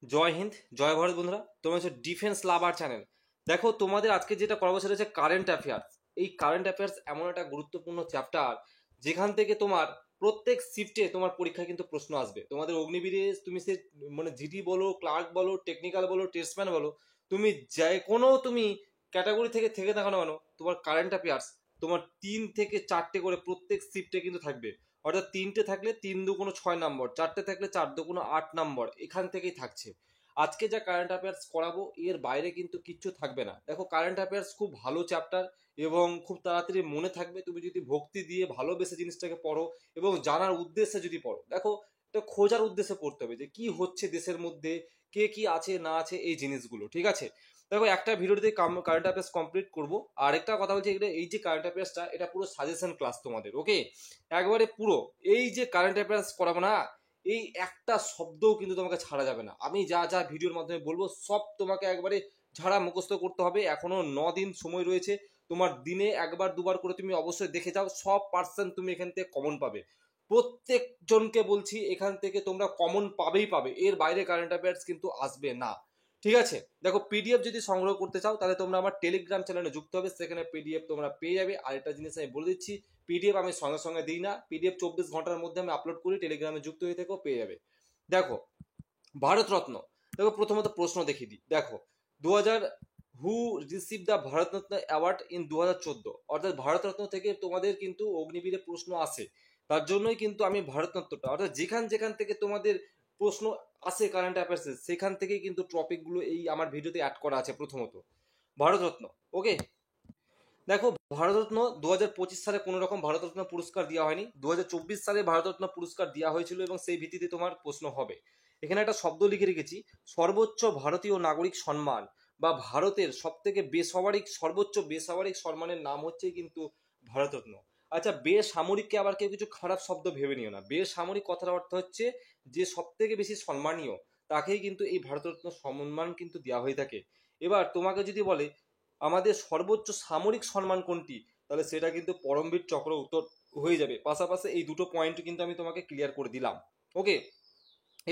জয় হিন্দ, জয় ভারত বন্ধুরা। তোমরা হচ্ছে ডিফেন্স লাভার চ্যানেল। দেখো, তোমাদের আজকে যেটা করাবো সেটা হচ্ছে কারেন্ট অ্যাফেয়ার্স। এই কারেন্ট অ্যাফেয়ার্স এমন একটা গুরুত্বপূর্ণ চ্যাপ্টার যেখান থেকে তোমার প্রত্যেক শিফটে তোমার পরীক্ষায় কিন্তু প্রশ্ন আসবে। তোমাদের অগ্নিবীরে তুমি সে মানে জিডি বলো, ক্লার্ক বলো, টেকনিক্যাল বলো, টেস্টম্যান বলো, তুমি যে কোনো তুমি ক্যাটাগরি থেকে থেকে থাকো না কেন, তোমার কারেন্ট অ্যাফেয়ার্স তোমার 3 থেকে 4টে করে প্রত্যেক শিফটে কিন্তু থাকবে। অর্থাৎ 3টে থাকলে 3 × 2 = 6 নম্বর, 4টে থাকলে 4 × 2 = 8 নম্বর, এখান থেকেই থাকছে। আজকে যা কারেন্ট অ্যাফেয়ার্স করাবো এর বাইরে কিন্তু কিচ্ছু থাকবে না। দেখো, কারেন্ট অ্যাফেয়ার্স খুব ভালো চ্যাপ্টার এবং খুব তাড়াতাড়ি মনে থাকবে তুমি যদি ভক্তি দিয়ে ভালোবেসে জিনিসটাকে পড়ো এবং জানার উদ্দেশ্যে যদি পড়ো। দেখো, এটা খোঁজার উদ্দেশ্যে পড়তে হবে যে কি হচ্ছে দেশের মধ্যে, কে কি আছে না আছে, এই জিনিসগুলো। ঠিক আছে, দেখো একটা ভিডিওতে কারেন্ট অ্যাফেয়ার্স কমপ্লিট করবো। আর একটা কথা বলছি, এই যে কারেন্ট অ্যাফেয়ার্সটা এটা পুরো সাজেশন ক্লাস তোমাদের, ওকে? একবারে পুরো এই যে কারেন্ট অ্যাফেয়ার্স করাবো না, এই একটা শব্দও কিন্তু তোমাকে ছাড়া যাবে না। আমি যা যা ভিডিওর মাধ্যমে বলবো সব তোমাকে একবারে ঝাড়া মুখস্থ করতে হবে। এখনো 9 দিন সময় রয়েছে। তোমার দিনে একবার দুবার করে তুমি অবশ্যই দেখে যাও, 100% তুমি এখান থেকে কমন পাবে। প্রত্যেকজনকে বলছি, এখান থেকে তোমরা কমন পাবেই পাবে, এর বাইরে কারেন্ট অ্যাফেয়ার্স কিন্তু আসবে না। ঠিক আছে, দেখো পিডিএফ যদি সংগ্রহ করতে চাও তাহলে তোমরা আমার টেলিগ্রাম চ্যানেলে যুক্ত হবে, সেখানে পিডিএফ তোমরা পেয়ে যাবে। আর একটা জিনিস আমি বলে দিচ্ছি, পিডিএফ আমি সঙ্গে সঙ্গে দিই না, পিডিএফ 24 ঘন্টার মধ্যে আমি আপলোড করি, টেলিগ্রামে যুক্ত হয়ে থেকেও পেয়ে যাবে। দেখো, ভারতরত্ন, দেখো প্রথমত প্রশ্ন দেখিয়ে দিই। দেখো, 2000 হু receive the Bharat Ratna award in 2014, অর্থাৎ ভারতরত্ন থেকে তোমাদের কিন্তু অগ্নিবীরে প্রশ্ন আসে। তার জন্যই কিন্তু আমি ভারতরত্নটা, অর্থাৎ যেখান যেখান থেকে তোমাদের প্রশ্ন আসে কারেন্ট অ্যাফেয়ার্সে, সেখান থেকেই কিন্তু টপিকগুলো এই আমার ভিডিওতে অ্যাড করা আছে। প্রথমত ভারতরত্ন, ওকে? দেখো, ভারতরত্ন 2025 সালে কোনো রকম ভারতরত্ন পুরস্কার দেওয়া হয়নি, 2024 সালে ভারতরত্ন পুরস্কার দেওয়া হয়েছিল এবং সেই ভিত্তিতে তোমার প্রশ্ন হবে। এখানে একটা শব্দ লিখে রেখেছি, সর্বোচ্চ ভারতীয় নাগরিক সম্মান বা ভারতের সব থেকে বেসামরিক সর্বোচ্চ বেসামরিক সম্মানের নাম হচ্ছে কিন্তু ভারতরত্ন। আচ্ছা, বেসামরিককে আবার কেউ কিছু খারাপ শব্দ ভেবে নিও না। বেসামরিক কথার অর্থ হচ্ছে যে সব থেকে বেশি সম্মানীয়, তাকেই কিন্তু এই ভারতরত্ন সম্মান কিন্তু দেওয়া হয়ে থাকে। এবার তোমাকে যদি বলে আমাদের সর্বোচ্চ সামরিক সম্মান কোনটি, তাহলে সেটা কিন্তু পরমবীর চক্র উত্তর হয়ে যাবে। পাশাপাশি এই দুটো পয়েন্ট কিন্তু আমি তোমাকে ক্লিয়ার করে দিলাম, ওকে?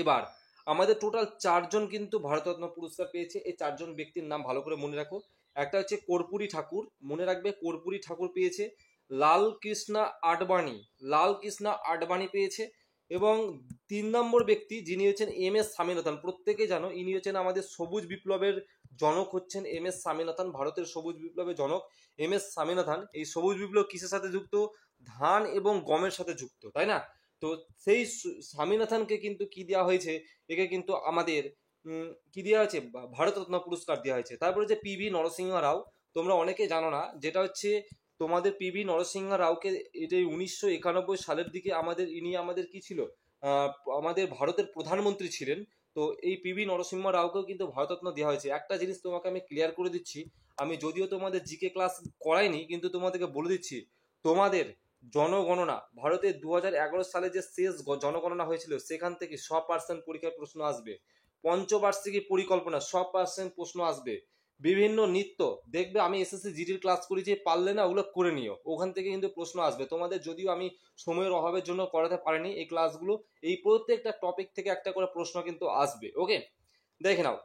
এবার আমাদের টোটাল 4জন কিন্তু ভারতরত্ন পুরস্কার পেয়েছে। এই 4জন ব্যক্তির নাম ভালো করে মনে রাখো। একটা হচ্ছে কর্পূরী ঠাকুর, মনে রাখবে কর্পূরী ঠাকুর পেয়েছে। লাল কৃষ্ণা আডবাণী, লাল কৃষ্ণা আডবাণী পেয়েছে। এবং 3 নম্বর ব্যক্তি যিনি হচ্ছেন MS স্বামীনাথন, প্রত্যেকেই জানো ইনি হচ্ছেন আমাদের সবুজ বিপ্লবের জনক, হচ্ছেন MS স্বামীনাথন, ভারতের সবুজ বিপ্লবের জনক MS স্বামীনাথন। এই সবুজ বিপ্লব কিসের সাথে যুক্ত? ধান এবং গমের সাথে যুক্ত, তাই না? তো সেই স্বামীনাথনকে কিন্তু কি দেওয়া হয়েছে, একে কিন্তু আমাদের কি দেওয়া হয়েছে, ভারতরত্ন পুরস্কার দেওয়া হয়েছে। তারপরে যে PV নরসিংহ রাও, তোমরা অনেকে জানো না, যেটা হচ্ছে তোমাদের PV নরসিংহ রাওকে এটা 1991 সালের দিকে আমাদের ইনি আমাদের কি ছিল, আহ, আমাদের ভারতের প্রধানমন্ত্রী ছিলেন। তো এই PV নরসিংহ রাওকেও কিন্তু ভারতরত্ন দেওয়া হয়েছে। একটা জিনিস তোমাকে আমি ক্লিয়ার করে দিচ্ছি, আমি যদিও তোমাদের জিকে ক্লাস করাইনি কিন্তু তোমাদেরকে বলে দিচ্ছি, তোমাদের জনগণনা ভারতের 2011 সালে যে শেষ জনগণনা হয়েছিল সেখান থেকে 100% পরীক্ষায় প্রশ্ন আসবে। পঞ্চবার্ষিকী পরিকল্পনা 100% প্রশ্ন আসবে। বিভিন্ন নৃত্য দেখবে, আমি SSC জিডির ক্লাস করেছি, পারলে না ওগুলো করে নিও, ওখান থেকে কিন্তু প্রশ্ন আসবে তোমাদের। যদিও আমি সময়ের অভাবের জন্য করাতে পারিনি এই ক্লাসগুলো, এই প্রত্যেকটা টপিক থেকে একটা করে প্রশ্ন কিন্তু আসবে, ওকে? দেখে নাও,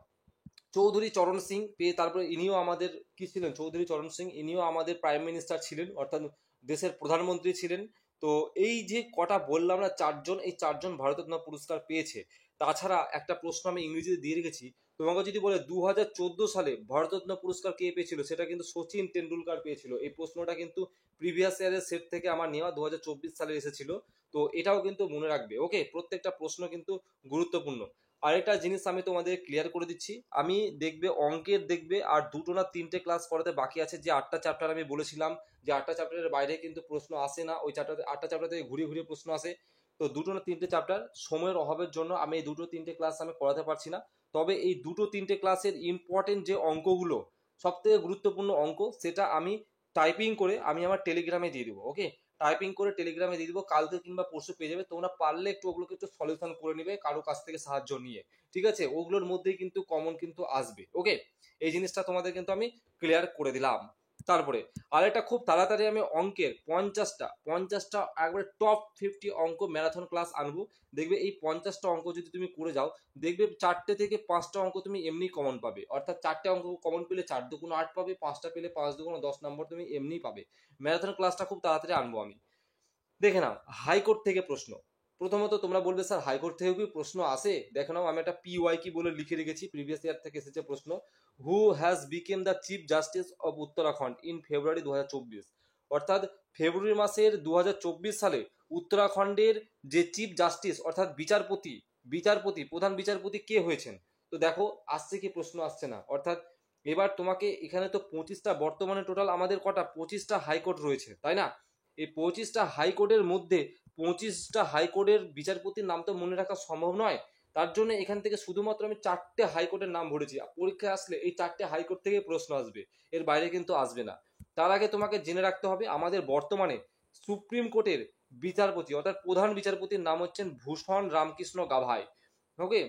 চৌধুরী চরণ সিং পেয়ে, তারপরে ইনিও আমাদের কি ছিলেন, চৌধুরী চরণ সিং ইনিও আমাদের প্রাইম মিনিস্টার ছিলেন, অর্থাৎ দেশের প্রধানমন্ত্রী ছিলেন। তো এই যে কটা বললাম না 4জন, এই 4জন ভারতরত্ন পুরস্কার পেয়েছে। তাছাড়া একটা প্রশ্ন আমি ইংরেজিতে দিয়ে রেখেছি, তোমাকে যদি বলে 2014 সালে ভারতরত্ন পুরস্কার কে পেয়েছিল, সেটা কিন্তু সচিন টেন্ডুলকার পেয়েছিল। এই প্রশ্নটা কিন্তু প্রিভিয়াস ইয়ারের সেট থেকে আমার নেওয়া, 2024 সালে এসেছিল। তো এটাও কিন্তু মনে রাখবে, ওকে? প্রত্যেকটা প্রশ্ন কিন্তু গুরুত্বপূর্ণ। আরেকটা জিনিস আমি তোমাদের ক্লিয়ার করে দিচ্ছি, আমি দেখবে অঙ্কের দেখবে আর 2 না 3টে ক্লাস করাতে বাকি আছে। যে 8টা চ্যাপ্টার আমি বলেছিলাম, যে 8টা চ্যাপ্টারের বাইরে কিন্তু প্রশ্ন আসে না, ওই 8টা চ্যাপ্টার থেকে ঘুরিয়ে ঘুরিয়ে প্রশ্ন আসে। তো 2 না 3টে চ্যাপ্টার সময়ের অভাবের জন্য আমি এই 2-3টে ক্লাস আমি করাতে পারছি না। তবে এই 2-3টে ক্লাসের ইম্পর্টেন্ট যে অঙ্কগুলো, সব থেকে গুরুত্বপূর্ণ অঙ্ক, সেটা আমি টাইপিং করে আমি আমার টেলিগ্রামে দিয়ে দেবো, ওকে? টাইপিং করে টেলিগ্রামে দিয়ে দিব, কালকে কিংবা পরশু পেয়ে যাবে। তোমরা পারলে একটু ওগুলোকে একটু সলিউশন করে নিবে কারো কাছ থেকে সাহায্য নিয়ে, ঠিক আছে? ওগুলোর মধ্যেই কিন্তু কমন কিন্তু আসবে, ওকে? এই জিনিসটা তোমাদের কিন্তু আমি ক্লিয়ার করে দিলাম। তারপরে আরেকটা খুব তাড়াতাড়ি আমি অঙ্কের 50টা একবারে টপ 50 অঙ্ক ম্যারাথন ক্লাস আনবো। দেখবে এই 50টা অঙ্ক যদি তুমি করে যাও, দেখবে 4টে থেকে 5টা অঙ্ক তুমি এমনি কমন পাবে। অর্থাৎ 4টে অঙ্ক কমন পেলে 4 দুগুণ 8 পাবে, 5টা পেলে 5 দুগুণ 10 নম্বর তুমি এমনি পাবে। ম্যারাথন ক্লাসটা খুব তাড়াতাড়ি আনবো আমি। দেখে নাও হাইকোর্ট থেকে প্রশ্ন। প্রথমত তোমরা বলবে স্যার হাইকোর্ট থেকেও কি প্রশ্ন আসে? দেখে নাও আমি একটা পিওয়াই কি বলে লিখে রেখেছি, প্রিভিয়াস ইয়ার থেকে এসেছে প্রশ্ন। Who has became the chief justice of Uttarakhand in February 2024? অর্থাৎ ফেব্রুয়ারি মাসের 2024 সালে উত্তরাখণ্ডের যে চিফ জাস্টিস অর্থাৎ বিচারপতি প্রধান বিচারপতি কে হয়েছেন? তো দেখো আসছে কি প্রশ্ন, আসছে না। অর্থাৎ এবার তোমাকে এখানে তো 25টা, বর্তমানে টোটাল আমাদের কটা 25টা হাইকোর্ট রয়েছে, তাই না? এই 25টা হাইকোর্টের মধ্যে 25টা হাইকোর্টের বিচারপতির নাম তো মনে রাখা সম্ভব নয়। তার জন্য এখান থেকে শুধুমাত্র আমি 4টে হাইকোর্টের নাম ভরেছি। পরীক্ষায় আসলে এই 4টে হাইকোর্ট থেকে প্রশ্ন আসবে, এর বাইরে কিন্তু আসবে না। তার আগে তোমাকে জেনে রাখতে হবে আমাদের বর্তমানে সুপ্রিম কোর্টের বিচারপতি অর্থাৎ প্রধান বিচারপতির নাম হচ্ছেন ভূষণ রামকৃষ্ণ গাভাই। ওকে,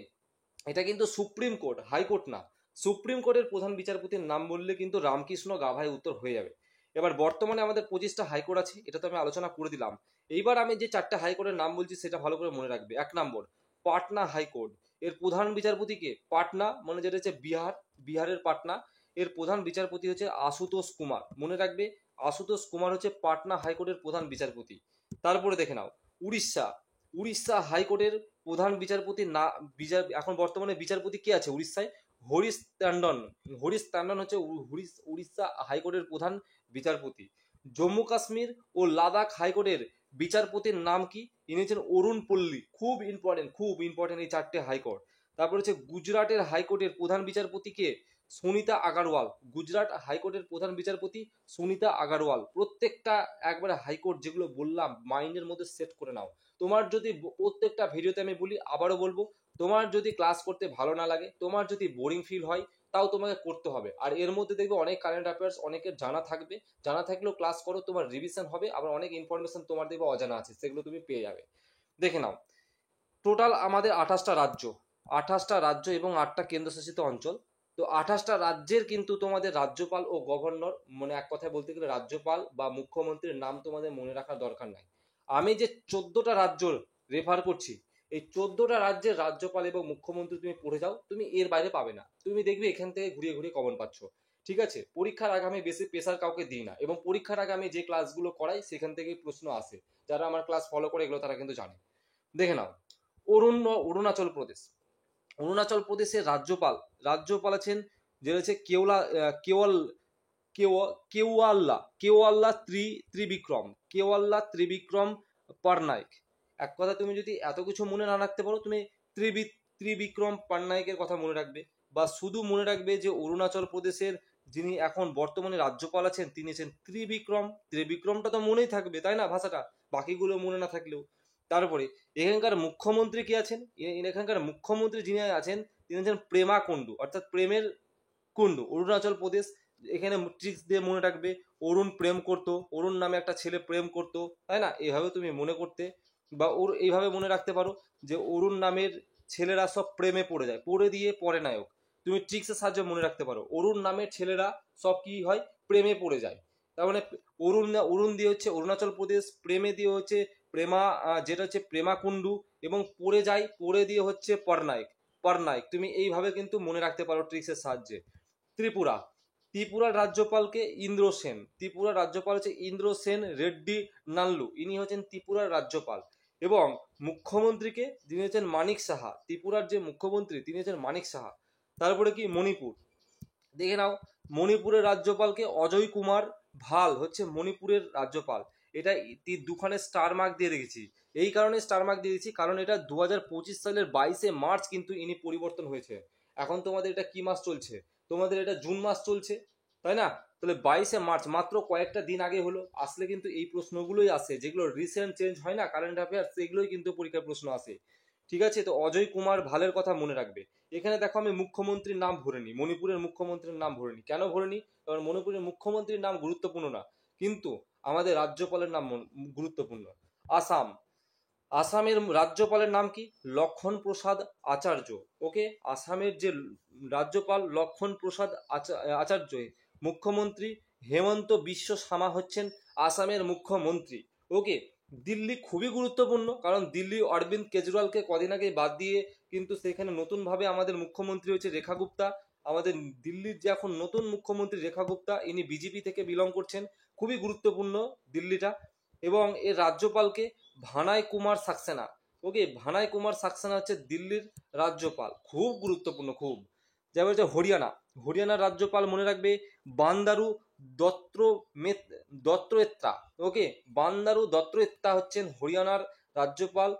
এটা কিন্তু সুপ্রিম কোর্ট, হাইকোর্ট না। সুপ্রিম কোর্টের প্রধান বিচারপতির নাম বললে কিন্তু রামকৃষ্ণ গাভাই উত্তর হয়ে যাবে। এবার বর্তমানে আমাদের 25টা হাইকোর্ট আছে, এটা তো আমি আলোচনা করে দিলাম। এইবার আমি যে 4টে হাইকোর্টের নাম বলছি সেটা ভালো করে মনে রাখবে। 1 নম্বর পাটনা হাইকোর্ট, এর প্রধান বিচারপতি কে? পাটনা মানে যেটা হচ্ছে বিহারের পাটনা। এর প্রধান বিচারপতি হচ্ছে আশুতোষ কুমার, মনে রাখবে। আশুতোষ কুমার হচ্ছে পাটনা হাইকোর্টের প্রধান বিচারপতি। তারপরে দেখে নাও উড়িষ্যা হাইকোর্টের প্রধান বিচারপতি না, এখন বর্তমানে বিচারপতি কে আছে উড়িষ্যায়? হরিশ ট্যান্ডন হচ্ছে উড়িষ্যা হাইকোর্টের প্রধান বিচারপতি। জম্মু কাশ্মীর ও লাদাখ হাইকোর্টের বিচারপতির নাম কি? ইনি হচ্ছেন অরুণ পল্লী। খুব ইম্পর্টেন্ট এই 4টে হাইকোর্ট। তারপর হচ্ছে গুজরাটের হাইকোর্টের প্রধান বিচারপতি কে? সুনিতা আগারওয়াল। গুজরাট হাইকোর্টের প্রধান বিচারপতি সুনিতা আগারওয়াল। প্রত্যেকটা একবারে হাইকোর্ট যেগুলো বললাম মাইন্ডের মধ্যে সেট করে নাও। তোমার যদি প্রত্যেকটা ভিডিওতে আমি বলি, আবারও বলবো, তোমার যদি ক্লাস করতে ভালো না লাগে, তোমার যদি বোরিং ফিল হয়, তাও তোমাকে করতে হবে। আর এর মধ্যে দেখবে অনেক কারেন্ট অ্যাফেয়ার্স অনেকের জানা থাকবে, জানা থাকলেও ক্লাস করো, তোমার রিভিশন হবে। আবার অনেক ইনফরমেশন তোমার দেখবে অজানা আছে, সেগুলো তুমি পেয়ে যাবে। দেখে নাও টোটাল আমাদের 28টা রাজ্য এবং 8টা কেন্দ্রশাসিত অঞ্চল। তো 28টা রাজ্যের কিন্তু তোমাদের রাজ্যপাল ও গভর্নর, মানে এক কথায় বলতে গেলে রাজ্যপাল বা মুখ্যমন্ত্রীর নাম তোমাদের মনে রাখার দরকার নাই। আমি যে 14টা রাজ্য রেফার করছি, এই 14টা রাজ্যের রাজ্যপাল এবং মুখ্যমন্ত্রী তুমি পড়ে যাও, তুমি এর বাইরে পাবে না। তুমি দেখবে এখান থেকে ঘুরিয়ে ঘুরিয়ে কমন পাচ্ছ। ঠিক আছে, পরীক্ষার আগে আমি বেশি প্রেশার কাউকে দিই না, এবং পরীক্ষার আগে আমি যে ক্লাসগুলো করাই সেখান থেকে প্রশ্ন আসে। যারা আমার ক্লাস ফলো করে এগুলো তারা কিন্তু জানে। দেখে নাও অরুণাচল প্রদেশের রাজ্যপাল আছেন যে হচ্ছে কেওয়াল্লা ত্রিবিক্রম পারনাইক। এক কথা তুমি যদি এত কিছু মনে না রাখতে পারো, তুমি ত্রিবিক্রম পারনাইকের কথা মনে রাখবে। বা শুধু মনে রাখবে যে অরুণাচল প্রদেশের যিনি এখন বর্তমানে রাজ্যপাল আছেন তিনি আছেন ত্রিবিক্রমটা তো মনেই থাকবে, তাই না, ভাষাটা, বাকিগুলো মনে না থাকলেও। তারপরে এখানকার মুখ্যমন্ত্রী কে আছেন? এখানকার মুখ্যমন্ত্রী যিনি আছেন তিনি হচ্ছেন প্রেমা কুণ্ডু, অর্থাৎ প্রেমের কুণ্ডু, অরুণাচল প্রদেশ। এখানে ট্রিক্স দিয়ে মনে রাখবে, অরুণ প্রেম করতো, অরুণ নামে একটা ছেলে প্রেম করতো, তাই না, এইভাবে তুমি মনে করতে। বা এইভাবে মনে রাখতে পারো যে অরুণ নামের ছেলেরা সব প্রেমে পড়ে যায়, পড়ে দিয়ে পরে নায়ক। তুমি ট্রিক্সের সাহায্যে মনে রাখতে পারো অরুণ নামের ছেলেরা সব কি হয়, প্রেমে পড়ে যায়। তার মানে অরুণ দিয়ে হচ্ছে অরুণাচল প্রদেশ, প্রেমে দিয়ে হচ্ছে যেটা হচ্ছে প্রেমা কুণ্ডু, এবং পড়ে দিয়ে হচ্ছে পরনায়ক। তুমি এইভাবে কিন্তু মনে রাখতে পারো ট্রিক্সের সাহায্যে। ত্রিপুরার রাজ্যপালকে ত্রিপুরার রাজ্যপাল হচ্ছে ইন্দ্রসেন রেড্ডি নাল্লু, ইনি হচ্ছেন ত্রিপুরার রাজ্যপাল। এবং মুখ্যমন্ত্রীকে যিনি হচ্ছেন মানিক সাহা, ত্রিপুরার যে মুখ্যমন্ত্রী তিনি হচ্ছেন মানিক সাহা। তারপরে কি মণিপুর, দেখে নাও মণিপুরের রাজ্যপালকে অজয় কুমার ভাল হচ্ছে মণিপুরের রাজ্যপাল। এটা দুখানে স্টার মার্ক দিয়ে রেখেছি, এই কারণে স্টার মার্ক দিয়ে দিয়েছি কারণ এটা 2025 সালের 22শে মার্চ কিন্তু ইনি পরিবর্তন হয়েছে। এখন তোমাদের এটা কি মাস চলছে? তোমাদের এটা জুন মাস চলছে, তাই না? তাহলে 22শে মার্চ মাত্র কয়েকটা দিন আগে হলো। আসলে কিন্তু এই প্রশ্নগুলোই আসে, যেগুলো রিসেন্ট চেঞ্জ হয় না কারেন্ট অ্যাফেয়ার্স, সেগুলোই কিন্তু পরীক্ষার প্রশ্ন আসে। ঠিক আছে, তো অজয় কুমার ভালের কথা মনে রাখবে। এখানে দেখো আমি মুখ্যমন্ত্রীর নাম ভরিনি, মণিপুরের মুখ্যমন্ত্রীর নাম ভরিনি। কেন ভরিনি? কারণ মণিপুরের মুখ্যমন্ত্রীর নাম গুরুত্বপূর্ণ না, কিন্তু আমাদের রাজ্যপালের নাম গুরুত্বপূর্ণ। আসামের রাজ্যপালের নাম কি? লক্ষণ প্রসাদ আচার্য। ওকে, আসামের যে রাজ্যপাল লক্ষণ প্রসাদ আচার্য, মুখ্যমন্ত্রী হেমন্ত বিশ্ব শর্মা হচ্ছেন আসামের মুখ্যমন্ত্রী। ওকে, দিল্লি খুবই গুরুত্বপূর্ণ, কারণ দিল্লি অরবিন্দ কেজরিওয়ালকে কদিন আগে বাদ দিয়ে কিন্তু সেখানে নতুনভাবে আমাদের মুখ্যমন্ত্রী হচ্ছে রেখা গুপ্তা। আমাদের দিল্লির যে এখন নতুন মুখ্যমন্ত্রী রেখা গুপ্তা, ইনি বিজেপি থেকে বিলং করছেন। খুবই গুরুত্বপূর্ণ দিল্লিটা। এবং এর রাজ্যপালকে ভানাই কুমার সাক্সেনা। ওকে, ভানাই কুমার সাক্সেনা হচ্ছে দিল্লির রাজ্যপাল, খুব গুরুত্বপূর্ণ খুব। যেমন হচ্ছে হরিয়ানা, হরিয়ানার রাজ্যপাল মনে রাখবে বান্দারু দত্ত দত্তয়েত্রা। ওকে, বান্দারু দত্তয়েত্রা হচ্ছেন হরিয়ানার রাজ্যপাল।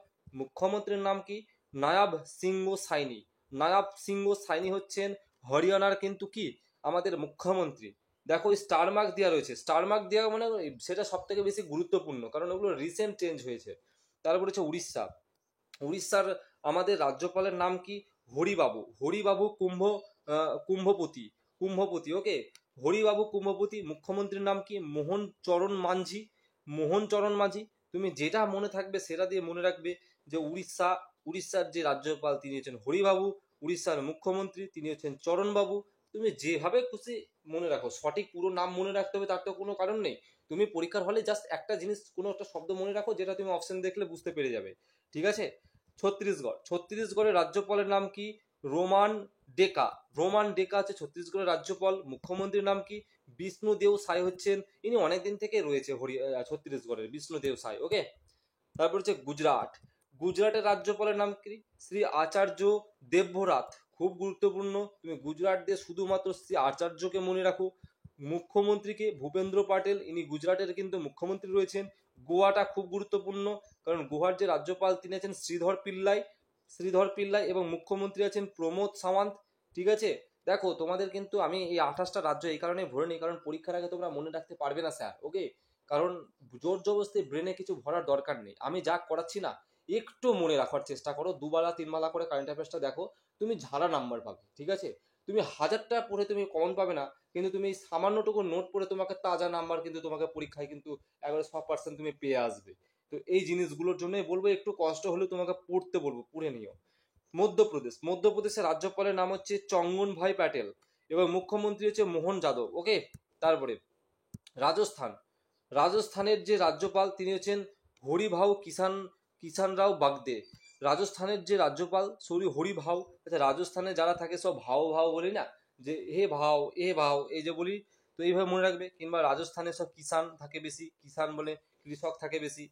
মুখ্যমন্ত্রীর নাম কি? নায়াব সিংহ সাইনি। নায়াব সিংহ সাইনি হচ্ছেন হরিয়ানার কিন্তু কি আমাদের মুখ্যমন্ত্রী। দেখো স্টার মার্ক দেওয়া রয়েছে, স্টার মার্ক দেওয়া মানে সেটা সব থেকে বেশি গুরুত্বপূর্ণ, কারণ ওগুলো রিসেন্ট চেঞ্জ হয়েছে। তারপর হচ্ছে উড়িষ্যা, উড়িষ্যার আমাদের রাজ্যপালের নাম কি? হরিবাবু, হরিবাবু কুম্ভপতি, কুম্ভপতি। ওকে, হরিবাবু কুম্ভপতি। মুখ্যমন্ত্রীর নাম কি? মোহন চরণ মাঝি, মোহন চরণ মাঝি। তুমি যেটা মনে থাকবে সেটা দিয়ে মনে রাখবে যে উড়িষ্যার যে রাজ্যপাল তিনি হচ্ছেন হরিবাবু, উড়িষ্যার মুখ্যমন্ত্রী তিনি হচ্ছেন চরণবাবু। তুমি যেভাবে খুশি মনে রাখো, সঠিক পুরো নাম মনে রাখতে হবে তার তো কোনো কারণ নেই। তুমি পরীক্ষার হলে জাস্ট একটা জিনিস, কোনো একটা শব্দ মনে রাখো যেটা তুমি অপশন দেখলে বুঝতে পেরে যাবে। ঠিক আছে। ছত্তিশগড়, ছত্তিশগড়ের রাজ্যপালের নাম কি? রোমান ডেকা, রোমান ডেকা হচ্ছে ছত্তিশগড়ের রাজ্যপাল। মুখ্যমন্ত্রীর নাম কি? বিষ্ণুদেও সাই হচ্ছেন, ইনি অনেকদিন থেকে রয়েছে ছত্তিশগড়ের বিষ্ণুদেও সাই। ওকে, তারপর হচ্ছে গুজরাট, গুজরাটের রাজ্যপালের নাম কি? শ্রী আচার্য দেবভরাত, খুব গুরুত্বপূর্ণ। তুমি গুজরাট দিয়ে শুধুমাত্র শ্রী আচার্যকে মনে রাখো। মুখ্যমন্ত্রীকে ভূপেন্দ্র পাটেল, ইনি গুজরাটের কিন্তু মুখ্যমন্ত্রী রয়েছেন। গোয়াটা খুব গুরুত্বপূর্ণ, কারণ গোয়ার যে রাজ্যপাল তিনি আছেন শ্রীধর পিল্লাই, শ্রীধর পিল্লাই, এবং মুখ্যমন্ত্রী আছেন প্রমোদ সাওয়ান্ত। ঠিক আছে। দেখো তোমাদের কিন্তু আমি এই 28টা রাজ্য এই কারণে ভরে নিই, কারণ পরীক্ষার আগে তোমরা মনে রাখতে পারবে না স্যার। ওকে, কারণ জোর জবরদস্তি ব্রেনে কিছু ভরার দরকার নেই। আমি যা করাচ্ছি না একটু মনে রাখার চেষ্টা করো, দুবেলা তিনবেলা করে কারেন্ট অ্যাফেয়ার্সটা দেখো, তুমি ঝাড়া নাম্বার পাবে। ঠিক আছে। তুমি হাজারটা পড়ে তুমি কমন পাবে না, কিন্তু তুমি এই সামান্যটুকু নোট পড়ে তোমাকে তাজা নাম্বার কিন্তু তোমাকে পরীক্ষায় কিন্তু একবারে 100% তুমি পেয়ে আসবে। তো এই জিনিসগুলোর জন্যই বলবো একটু কষ্ট হলেও তোমাকে পড়তে বলবো, পড়ে নিও। মধ্যপ্রদেশ, মধ্যপ্রদেশের রাজ্যপালের নাম হচ্ছে চঙ্গন ভাই প্যাটেল, এবং মুখ্যমন্ত্রী হচ্ছে মোহন যাদব। ওকে, তারপরে রাজস্থান, রাজস্থানের যে রাজ্যপাল তিনি হচ্ছেন হরিভাউ কিষান রাও বাগদে। রাজস্থানের যে রাজ্যপাল সরি হরিভাউ। আচ্ছা, রাজস্থানে যারা থাকে সব ভাও ভাও বলি না, যে হে ভাও এ ভাও এই যে বলি, তো এইভাবে মনে রাখবে। কিংবা রাজস্থানে সব কিষান থাকে বেশি, কিষান বলে কৃষক থাকে বেশি।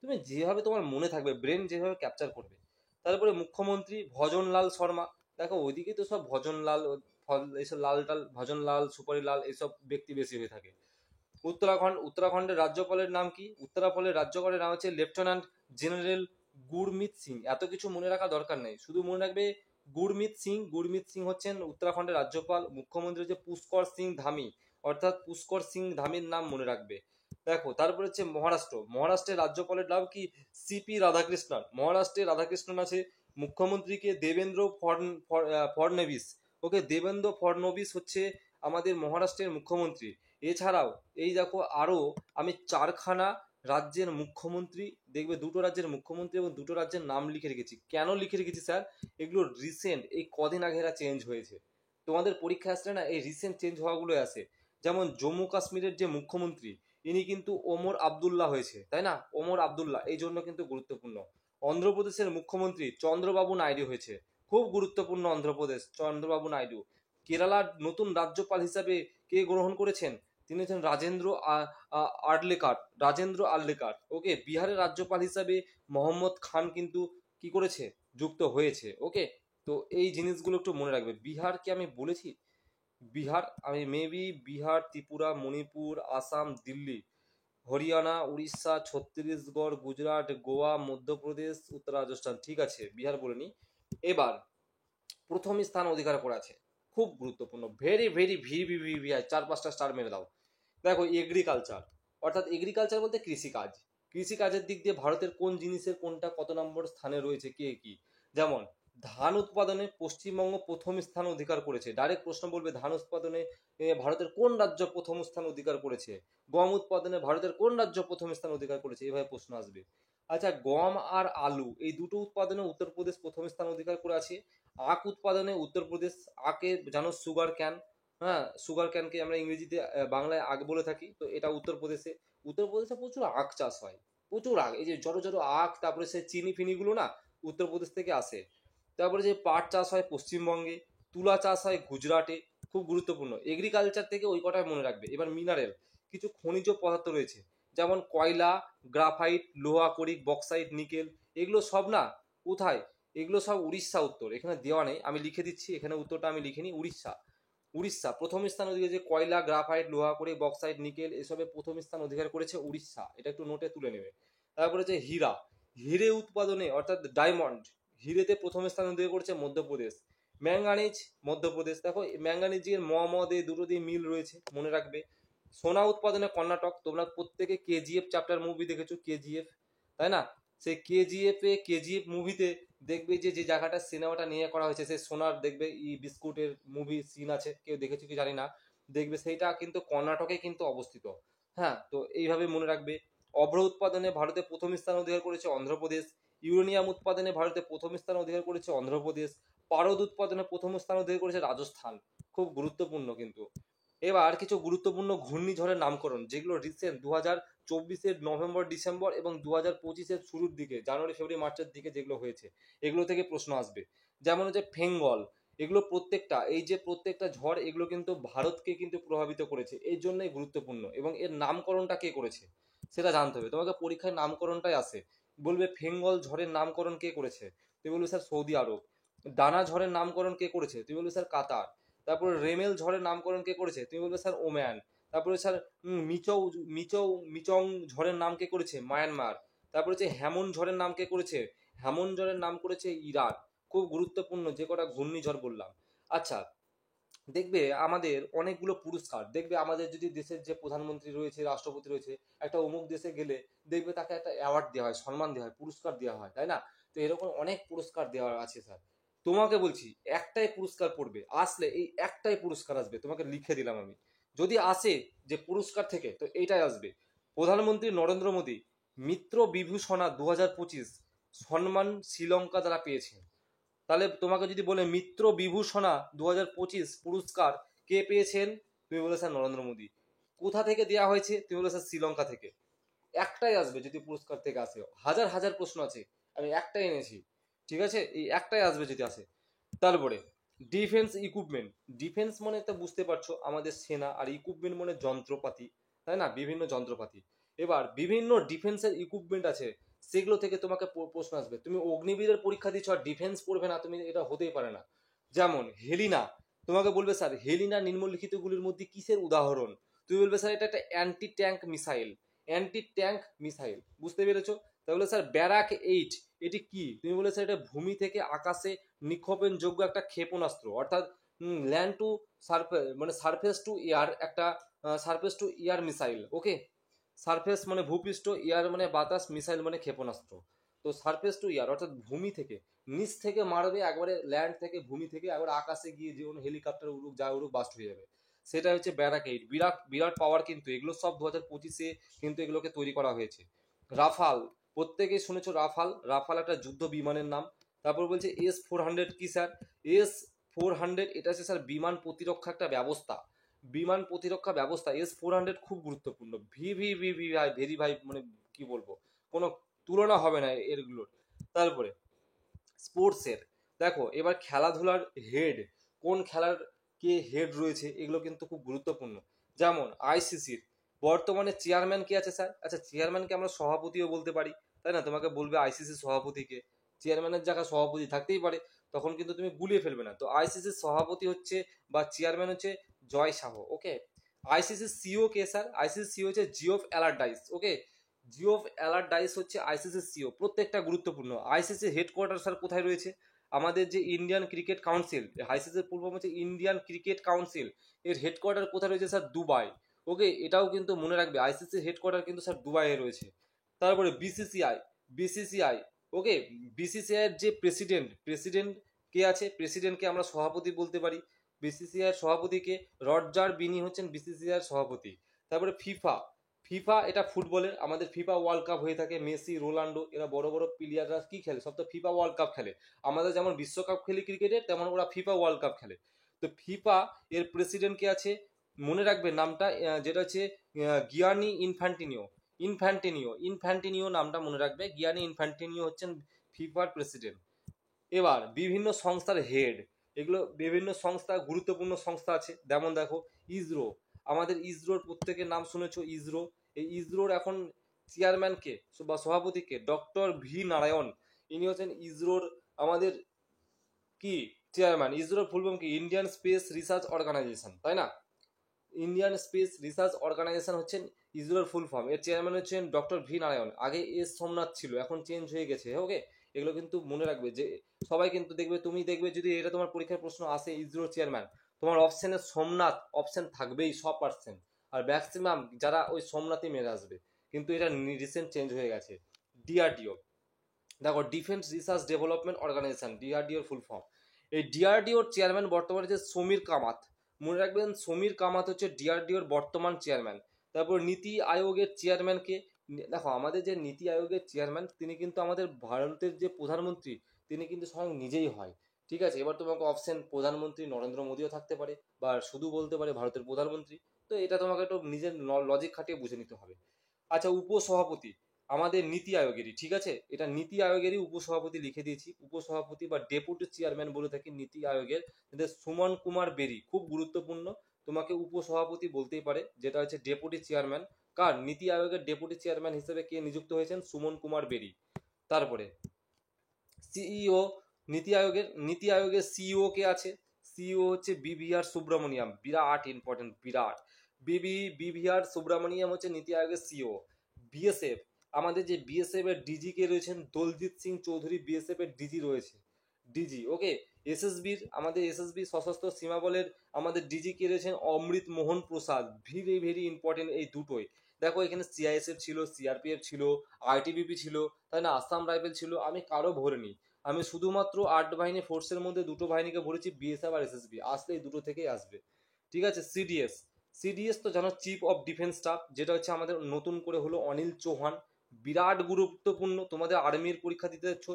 তুমি যেভাবে তোমার মনে থাকবে, ব্রেন যেভাবে ক্যাপচার করবে। তারপরে মুখ্যমন্ত্রী ভজনলাল শর্মা। দেখো ওইদিকে তো সব ভজনলাল, এইসব লাল টাল, ভজনলাল সুপারি লাল এইসব ব্যক্তি বেশি হয়ে থাকে। উত্তরাখণ্ড, উত্তরাখণ্ডের রাজ্যপালের নাম কি? উত্তরাখণ্ডের রাজ্যপালের নাম হচ্ছে লেফটেন্যান্ট জেনারেল গুরমিত সিং। এত কিছু মনে রাখা দরকার নেই, শুধু মনে রাখবে গুরমিত সিং। গুরমিত সিং হচ্ছেন উত্তরাখণ্ডের রাজ্যপাল। মুখ্যমন্ত্রী হচ্ছে পুষ্কর সিং ধামি, অর্থাৎ পুষ্কর সিং ধামির নাম মনে রাখবে। দেখো তারপরে হচ্ছে মহারাষ্ট্র, মহারাষ্ট্রের রাজ্যপালের নাম কি? সিপি রাধাকৃষ্ণন। মহারাষ্ট্রের রাধাকৃষ্ণন আছে। মুখ্যমন্ত্রীকে দেবেন্দ্র ফডনবিস। ওকে, দেবেন্দ্র ফডনবিস হচ্ছে আমাদের মহারাষ্ট্রের মুখ্যমন্ত্রী। এছাড়াও এই দেখো আরো আমি 4খানা রাজ্যের মুখ্যমন্ত্রী দেখবে, দুটো রাজ্যের মুখ্যমন্ত্রী এবং দুটো রাজ্যের নাম লিখে রেখেছি। কেন লিখে রেখেছি স্যার? এগুলো রিসেন্ট, এই কদিন আগে এরা চেঞ্জ হয়েছে। তোমাদের পরীক্ষা আসলে না এই রিসেন্ট চেঞ্জ হওয়াগুলো আসে। যেমন জম্মু কাশ্মীরের যে মুখ্যমন্ত্রী ইনি কিন্তু ওমর আবদুল্লাহ হয়েছে, তাই না? ওমর আবদুল্লাহ এই জন্য কিন্তু গুরুত্বপূর্ণ। অন্ধ্রপ্রদেশের মুখ্যমন্ত্রী চন্দ্রবাবু নাইডু হয়েছে, খুব গুরুত্বপূর্ণ অন্ধ্রপ্রদেশ, চন্দ্রবাবু নাইডু। কেরালার নতুন রাজ্যপাল হিসাবে কে গ্রহণ করেছেন? তিনি হচ্ছেন আর্লেকার, রাজেন্দ্র আর্লেকার। ওকে, বিহারের রাজ্যপাল হিসাবে মোহাম্মদ খান কিন্তু কি করেছে? যুক্ত হয়েছে। ওকে, তো এই জিনিসগুলো একটু মনে রাখবে। বিহারকে আমি বলেছি, বিহার আমি মেবি বিহার, ত্রিপুরা, মণিপুর, আসাম, দিল্লি, হরিয়ানা, উড়িষ্যা, ছত্তিশগড়, গুজরাট, গোয়া, মধ্যপ্রদেশ, উত্তর রাজস্থান। ঠিক আছে, বিহার বলিনি। এবার প্রথম স্থান অধিকার করে আছে, খুব গুরুত্বপূর্ণ, ভেরি ভেরি ভি 4-5টা স্টার মেরে দাও। দেখো এগ্রিকালচার, অর্থাৎ এগ্রিকালচার বলতে কৃষিকাজ। কৃষিকাজের দিক দিয়ে ভারতের কোন জিনিসের কোনটা কত নম্বর স্থানে রয়েছে, কে কি? যেমন ধান উৎপাদনে পশ্চিমবঙ্গ প্রথম স্থান অধিকার করেছে। ডাইরেক্ট প্রশ্ন বলবে ধান উৎপাদনে ভারতের কোন রাজ্য প্রথম স্থান অধিকার করেছে? গম উৎপাদনে ভারতের কোন রাজ্য প্রথম স্থান অধিকার করেছে? এভাবে প্রশ্ন আসবে। আচ্ছা, গম আর আলু এই দুটো উৎপাদনে উত্তরপ্রদেশ প্রথম স্থান অধিকার করে আছে। আখ উৎপাদনে উত্তরপ্রদেশ, আখে জানো সুগার ক্যান, হ্যাঁ, সুগার ক্যানকে আমরা ইংরেজিতে বাংলায় আখ বলে থাকি। তো এটা উত্তরপ্রদেশে প্রচুর আখ চাষ হয়, প্রচুর আখ, এই যে জড়ো জড়ো আখ, তারপরে সে চিনি ফিনিগুলো না উত্তরপ্রদেশ থেকে আসে। তারপরে যে পাট চাষ হয় পশ্চিমবঙ্গে, তুলা চাষ হয় গুজরাটে, খুব গুরুত্বপূর্ণ। এগ্রিকালচার থেকে ওই কটাই মনে রাখবে। এবার মিনারেল, কিছু খনিজ পদার্থ রয়েছে, যেমন কয়লা, গ্রাফাইট, লোহা করিক, বক্সাইট, নিকেল, এগুলো সব না কোথায়, এগুলো সব উড়িষ্যা উত্তর, এখানে দেওয়া নেই, আমি লিখে দিচ্ছি, এখানে উত্তরটা আমি লিখিনি। উড়িষ্যা, উড়িষ্যা প্রথম স্থান অধিকার, যে কয়লা, গ্রাফাইট, লোহা করিক, বক্সাইট, নিকেল এসবে প্রথম স্থান অধিকার করেছে উড়িষ্যা, এটা একটু নোটে তুলে নেবে। তারপরে যে হীরা, হিরে উৎপাদনে অর্থাৎ ডায়মন্ড, হিরেতে প্রথম স্থান অধিকার করেছে মধ্যপ্রদেশ। ম্যাঙ্গানিজ, মধ্যপ্রদেশ। দেখো ম্যাঙ্গানিজের মদে দুটো দিয়ে মিল রয়েছে, মনে রাখবে। সোনা উৎপাদনে কর্ণাটক, তোমরা প্রত্যেকে কেজিএফ চ্যাপ্টার মুভি দেখেছো, কেজিএফ, তাই না? সেই কেজিএফ মুভিতে দেখবে যে যে জায়গাটা সিনেমাটা নিয়ে করা হয়েছে, সেই সোনার দেখবে ই বিস্কুটের মুভি সিন আছে, কেউ দেখেছো কি জানি না, দেখবে সেইটা কিন্তু কর্ণাটকে কিন্তু অবস্থিত। হ্যাঁ, তো এইভাবে মনে রাখবে। অভ্র উৎপাদনে ভারতে প্রথম স্থান অধিকার করেছে অন্ধ্রপ্রদেশ। ইউরেনিয়াম উৎপাদনে ভারতে প্রথম স্থান অধিকার করেছে অন্ধ্রপ্রদেশ। পারদ উৎপাদনে প্রথম স্থান অধিকার করেছে রাজস্থান, খুব গুরুত্বপূর্ণ কিন্তু। এবার কিছু গুরুত্বপূর্ণ ঘূর্ণিঝড়ের নামকরণ, যেগুলো রিসেন্ট 2024-এর নভেম্বর ডিসেম্বর এবং 2025-এর শুরুর দিকে, জানুয়ারি ফেব্রুয়ারি মার্চের দিকে যেগুলো হয়েছে, এগুলো থেকে প্রশ্ন আসবে। যেমন হচ্ছে ফেঙ্গল, এগুলো প্রত্যেকটা, এই যে প্রত্যেকটা ঝড়, এগুলো কিন্তু ভারতকে কিন্তু প্রভাবিত করেছে, এর জন্যই গুরুত্বপূর্ণ। এবং এর নামকরণটা কে করেছে সেটা জানতে হবে তোমাকে, পরীক্ষায় নামকরণটাই আসে। বলবে ফেঙ্গল ঝড়ের নামকরণ কে করেছে, তুমি বলবে স্যার সৌদি আরব। দানা ঝড়ের নামকরণ কে করেছে, তুমি বলবে স্যার কাতার। তারপরে রেমেল ঝড়ের নামকরণ কে করেছে, তুমি বলবে স্যার ওম্যান। তারপরে স্যার মিচৌ মিচৌ মিচং ঝড়ের নাম কে করেছে, মায়ানমার। তারপরে হচ্ছে হ্যামন ঝড়ের নাম কে করেছে, হ্যামন ঝড়ের নাম করেছে ইরান। খুব গুরুত্বপূর্ণ যে কটা ঘূর্ণিঝড় বললাম। আচ্ছা, দেখবে আমাদের অনেকগুলো পুরস্কার, দেখবে আমাদের যদি দেশের যে প্রধানমন্ত্রী রয়েছে, রাষ্ট্রপতি রয়েছে, একটা অমুক দেশে গেলে দেখবে তাকে একটা অ্যাওয়ার্ড দেওয়া হয়, সম্মান দেওয়া হয়, পুরস্কার দেওয়া হয়, তাই না? তো এরকম অনেক পুরস্কার দেওয়া আছে স্যার। তোমাকে বলছি একটাই পুরস্কার পড়বে, আসলে এই একটাই পুরস্কার আসবে, তোমাকে লিখে দিলাম আমি। যদি আসে যে পুরস্কার থেকে, তো এইটাই আসবে। প্রধানমন্ত্রী নরেন্দ্র মোদী মিত্র বিভূষণা 2025 সম্মান শ্রীলঙ্কা দ্বারা পেয়েছেন। তাহলে তোমাকে যদি বলে মিত্র বিভূষণা 2025 পুরস্কার কে পেয়েছেন, তুমি বলে স্যার নরেন্দ্র মোদী। কোথা থেকে দেওয়া হয়েছে, তুমি বলে স্যার শ্রীলঙ্কা থেকে। একটাই আসবে যদি পুরস্কার থেকে আসে, হাজার হাজার প্রশ্ন আছে, আমি একটাই এনেছি, ঠিক আছে, এই একটাই আসবে যদি আসে। তারপরে ডিফেন্স ইকুইপমেন্ট, ডিফেন্স মানে তো বুঝতে পারছো আমাদের সেনা, আর ইকুইপমেন্ট মানে যন্ত্রপাতি, তাই না, বিভিন্ন যন্ত্রপাতি। এবার বিভিন্ন ডিফেন্সের ইকুইপমেন্ট আছে, সেগুলো থেকে তোমাকে প্রশ্ন আসবে। তুমি অগ্নিবীরের পরীক্ষা দিচ্ছ আর ডিফেন্স পড়বে না, তুমি এটা হতেই পারে না। যেমন হেলিনা, তোমাকে বলবে স্যার হেলিনা নিম্নলিখিতগুলির মধ্যে কিসের উদাহরণ, তুমি বলবে স্যার এটা একটা anti tank missile. Anti tank missile, বুঝতে পেরেছো? তাহলে স্যার ব্যারাক 8 এটি কি, তুমি বলে স্যার এটা ভূমি থেকে আকাশে নিক্ষেপণ যোগ্য একটা ক্ষেপণাস্ত্র, অর্থাৎ ল্যান্ড টু সারফেস মানে সারফেস টু এয়ার একটা সারফেস টু এয়ার মিসাইল। ওকে, সারফেস মানে ভূপৃষ্ঠ, এয়ার মানে বাতাস, মিসাইল মানে ক্ষেপণাস্ত্র। তো সারফেস টু এয়ার অর্থাৎ ভূমি থেকে, নিচ থেকে মারবে একবারে, ল্যান্ড থেকে, ভূমি থেকে একবার আকাশে গিয়ে যেমন হেলিকপ্টার উড়ুক যা উড়ুক বাস্ট হয়ে যাবে, সেটা হচ্ছে ব্যারাক 8। বিরাট বিরাট পাওয়ার কিন্তু, এগুলো সব 2025-এ কিন্তু এগুলোকে তৈরি করা হয়েছে। রাফাল, প্রত্যেকেই শুনেছো রাফাল, রাফাল একটা যুদ্ধ বিমানের নাম। তারপর বলছে S-400 কি স্যার, S-400 এটা হচ্ছে স্যার বিমান প্রতিরক্ষা একটা ব্যবস্থা, বিমান প্রতিরক্ষা ব্যবস্থা। S-400 খুব গুরুত্বপূর্ণ, ভি ভি ভি ভি ভাই, ভেরি ভাই, মানে কি বলবো, কোনো তুলনা হবে না এরগুলোর। তারপরে স্পোর্টসের, দেখো এবার খেলাধুলার হেড, কোন খেলার কে হেড রয়েছে, এগুলো কিন্তু খুব গুরুত্বপূর্ণ। যেমন আইসিসির বর্তমানে চেয়ারম্যান কে আছে স্যার, আচ্ছা চেয়ারম্যানকে আমরা সভাপতিও বলতে পারি, তাই না? তোমাকে বলবে আইসিসি সভাপতিকে, চেয়ারম্যানের জায়গায় সভাপতি থাকতেই পারে, তখন কিন্তু তুমি গুলিয়ে ফেলবে না। তো আইসিসির সভাপতি হচ্ছে বা চেয়ারম্যান হচ্ছে জয় শাহ। ওকে, আইসিসির সিও কে স্যার, আইসিসি সিও হচ্ছে জিওফ অ্যালারডাইস। ওকে, জিওফ অ্যালারডাইস হচ্ছে আইসিসির সিও, প্রত্যেকটা গুরুত্বপূর্ণ। আইসিসির হেডকোয়ার্টার স্যার কোথায় রয়েছে, আমাদের যে ইন্ডিয়ান ক্রিকেট কাউন্সিল, আইসিসির ফুল ফর্ম হচ্ছে ইন্ডিয়ান ক্রিকেট কাউন্সিল, এর হেডকোয়ার্টার কোথায় রয়েছে স্যার, দুবাই। ওকে, এটাও কিন্তু মনে রাখবে, আইসিসির হেডকোয়ার্টার কিন্তু স্যার দুবাইয়ে রয়েছে। তারপরে বিসিসিআই, বিসিসিআই, ওকে, বিসিসিআই এর যে প্রেসিডেন্ট কে আছে, প্রেসিডেন্টকে আমরা সভাপতি বলতে পারি। বিসিসিআই এর সভাপতিকে রজার বিনি হচ্ছেন বিসিসিআই এর সভাপতি। তারপরে ফিফা, ফিফা এটা ফুটবলের, আমাদের ফিফা ওয়ার্ল্ড কাপ হয়ে থাকে, মেসি, রোনাল্ডো এরা বড় বড় প্লেয়াররা কি খেলে, সব তো ফিফা ওয়ার্ল্ড কাপ খেলে। আমাদের যেমন বিশ্বকাপ খেলি ক্রিকেটের, তেমন ওরা ফিফা ওয়ার্ল্ড কাপ খেলে। তো ফিফা এর প্রেসিডেন্ট কে আছে, মনে রাখবে নামটা, যেটা হচ্ছে গিয়ানি ইনফ্যান্টিনিও। ইনফ্যান্টিনিও নামটা মনে রাখবে, গিয়ানি ইনফ্যান্টিনিও হচ্ছেন ফিফার প্রেসিডেন্ট। এবার বিভিন্ন সংস্থার হেড, এগুলো বিভিন্ন সংস্থা, গুরুত্বপূর্ণ সংস্থা আছে, যেমন দেখো ইসরো, আমাদের ইসরোর প্রত্যেকের নাম শুনেছো ইসরো। এই ইসরোর এখন চেয়ারম্যান কে বা সভাপতি কে? Doctor V Narayan. ইনি হচ্ছেন ইসরোর আমাদের কি চেয়ারম্যান। ইসরোর ফুল ফর্ম কি? ইন্ডিয়ান স্পেস রিসার্চ অর্গানাইজেশন, তাই না? ইন্ডিয়ান স্পেস রিসার্চ অর্গানাইজেশন হচ্ছেন ইসরোর ফুল ফর্ম। এর চেয়ারম্যান হচ্ছেন ডক্টর ভি নারায়ণ। আগে এস সোমনাথ ছিল, এখন চেঞ্জ হয়ে গেছে। ওকে, এগুলো কিন্তু মনে রাখবে যে সবাই কিন্তু দেখবে, তুমি দেখবে যদি এটা তোমার পরীক্ষার প্রশ্ন আসে ইসরোর চেয়ারম্যান, তোমার অপশনে সোমনাথ অপশন থাকবেই 100%। আর ম্যাক্সিমাম যারা ওই সোমনাথই মেরে আসবে, কিন্তু এটা রিসেন্ট চেঞ্জ হয়ে গেছে। ডিআরডিও, দেখো ডিফেন্স রিসার্চ ডেভেলপমেন্ট অর্গানাইজেশন, ডিআরডিওর ফুল ফর্ম। এই ডিআরডিওর চেয়ারম্যান বর্তমানে যে সমীর কামাত, মনে রাখবেন সমীর কামাত হচ্ছে ডিআরডিওর বর্তমান চেয়ারম্যান। তারপর নীতি আয়োগের চেয়ারম্যানকে, দেখো আমাদের যে নীতি আয়োগের চেয়ারম্যান, তিনি কিন্তু আমাদের ভারতের যে প্রধানমন্ত্রী, তিনি কিন্তু স্বয়ং নিজেই হয়। ঠিক আছে, এবার তোমাকে অপশন প্রধানমন্ত্রী নরেন্দ্র মোদীও থাকতে পারে, বা শুধু বলতে পারে ভারতের প্রধানমন্ত্রী। তো এটা তোমাকে একটু নিজের লজিক খাটিয়ে বুঝে নিতে হবে। আচ্ছা, উপসভাপতি আমাদের নীতি আয়োগেরই, ঠিক আছে, এটা নীতি আয়োগেরই উপসভাপতি লিখে দিয়েছি। উপসভাপতি বা ডেপুটি চেয়ারম্যান বলে থাকি নীতি আয়োগের, সুমন কুমার বেরি, খুব গুরুত্বপূর্ণ, তোমাকে উপসভাপতি বলতেই পারে, যেটা হচ্ছে ডেপুটি চেয়ারম্যান। কার? নীতি আয়োগের ডেপুটি চেয়ারম্যান হিসেবে কে নিযুক্ত হয়েছেন? সুমন কুমার বেরি। তারপরে সিইও, নীতি আয়োগের সিইও কে আছে? সিইও হচ্ছে বিভিআর সুব্রমণিয়াম, বিরাট ইম্পর্টেন্ট, বিরাট। বিভিআর সুব্রমণিয়াম হচ্ছে নীতি আয়োগের সিইও। বিএসএফ, আমাদের যে বিএসএফ এর ডিজি কে রয়েছেন দলজিৎ সিং চৌধুরী, বিএসএফ এর ডিজি রয়েছে, ডিজি। ওকে, এসএসবি সশস্ত্র সীমা বলের আমাদের ডিজি কে রয়েছেন অমৃত মোহন প্রসাদ, ভেরি ভেরি ইম্পর্টেন্ট এই দুটোই। দেখো এখানে সিআইএসএফ ছিল, সিআরপিএফ ছিল, আইটিবিপি ছিল, তাই না, আসাম রাইফেল ছিল, আমি কারো ভরিনি। আমি শুধুমাত্র 8 বাহিনী ফোর্সের মধ্যে দুটো বাহিনীকে ভরেছি, বিএসএফ আর এসএসবি, আসলে এই দুটো থেকেই আসবে। ঠিক আছে, সিডিএস তো জানো, চিফ অফ ডিফেন্স স্টাফ, যেটা হচ্ছে আমাদের নতুন করে হলো অনিল চৌহান, বিরাট গুরুত্বপূর্ণ। তোমাদের আর্মির পরীক্ষা দিতে যাচ্ছ,